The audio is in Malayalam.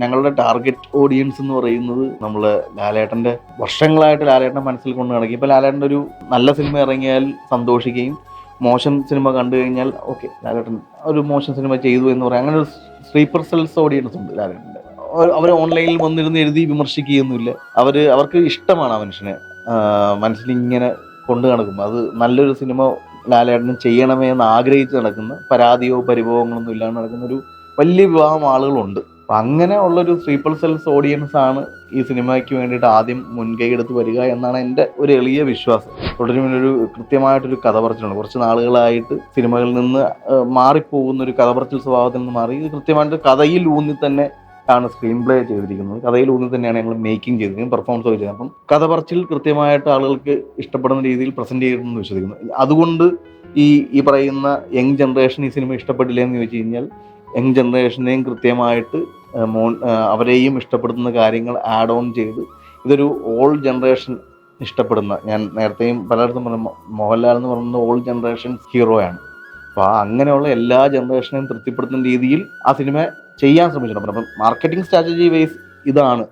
ഞങ്ങളുടെ ടാർഗറ്റ് ഓഡിയൻസ് എന്ന് പറയുന്നത് നമ്മൾ ലാലേട്ടൻ്റെ വർഷങ്ങളായിട്ട് ലാലേട്ടൻ്റെ മനസ്സിൽ കൊണ്ട് നടക്കും. ഇപ്പോൾ ലാലേട്ടൻ്റെ ഒരു നല്ല സിനിമ ഇറങ്ങിയാൽ സന്തോഷിക്കുകയും മോശം സിനിമ കണ്ടു കഴിഞ്ഞാൽ ഓക്കെ ലാലേട്ടൻ ഒരു മോശം സിനിമ ചെയ്തു എന്ന് പറയാം. അങ്ങനെ ഒരു സ്ലീപ്പർ സെൽസ് ഓഡിയൻസ് ഉണ്ട് ലാലേട്ടൻ്റെ. അവർ ഓൺലൈനിൽ വന്നിരുന്ന് എഴുതി വിമർശിക്കുകയൊന്നുമില്ല. അവർക്ക് ഇഷ്ടമാണ് ആ മനുഷ്യനെ മനസ്സിലിങ്ങനെ കൊണ്ടു നടക്കും. അത് നല്ലൊരു സിനിമ ലാലേട്ടനും ചെയ്യണമേ എന്ന് ആഗ്രഹിച്ച് നടക്കുന്ന, പരാതിയോ പരിഭവങ്ങളൊന്നും ഇല്ലാണ്ട് നടക്കുന്ന ഒരു വലിയ വിഭാഗം ആളുകളുണ്ട്. അപ്പം അങ്ങനെ ഉള്ളൊരു സ്ലീപ്പർ സെൽസ് ഓഡിയൻസ് ആണ് ഈ സിനിമയ്ക്ക് വേണ്ടിയിട്ട് ആദ്യം മുൻകൈ എടുത്ത് വരിക എന്നാണ് എൻ്റെ ഒരു എളിയ വിശ്വാസം. തുടരുമിനൊരു കൃത്യമായിട്ടൊരു കഥ പറച്ചിലുണ്ട്. കുറച്ച് നാളുകളായിട്ട് സിനിമകളിൽ നിന്ന് മാറിപ്പോകുന്ന ഒരു കഥ പറച്ചിൽ സ്വഭാവത്തിൽ നിന്ന് മാറി ഇത് കൃത്യമായിട്ട് കഥയിൽ ഊന്നി തന്നെ ആണ് സ്ക്രീൻ പ്ലേ ചെയ്തിരിക്കുന്നത്. കഥയിൽ ഊന്നി തന്നെയാണ് ഞങ്ങൾ മേക്കിംഗ് ചെയ്തിരിക്കുന്നത്, പെർഫോമൻസ് ഒക്കെ ചെയ്തത്. അപ്പം കഥ പറച്ചിൽ കൃത്യമായിട്ട് ആളുകൾക്ക് ഇഷ്ടപ്പെടുന്ന രീതിയിൽ പ്രസന്റ് ചെയ്തിട്ടുണ്ടെന്ന് വിശ്വസിക്കുന്നു. അതുകൊണ്ട് ഈ പറയുന്ന യങ് ജനറേഷൻ ഈ സിനിമ ഇഷ്ടപ്പെട്ടില്ല എന്ന് ചോദിച്ചു കഴിഞ്ഞാൽ യങ് ജനറേഷനെയും കൃത്യമായിട്ട് അവരെയും ഇഷ്ടപ്പെടുന്ന കാര്യങ്ങൾ ആഡ് ഓൺ ചെയ്ത് ഇതൊരു ഓൾ ജനറേഷൻ ഇഷ്ടപ്പെടുന്ന, ഞാൻ നേരത്തെയും പലയിടത്തും പറഞ്ഞ മോഹൻലാൽ എന്ന് പറയുന്നത് ഓൾ ജനറേഷൻ ഹീറോയാണ്. അപ്പോൾ അങ്ങനെയുള്ള എല്ലാ ജനറേഷനെയും തൃപ്തിപ്പെടുത്തുന്ന രീതിയിൽ ആ സിനിമ ചെയ്യാൻ ശ്രമിച്ചിട്ടുണ്ട്. അപ്പം മാർക്കറ്റിംഗ് സ്ട്രാറ്റജി വൈസ് ഇതാണ്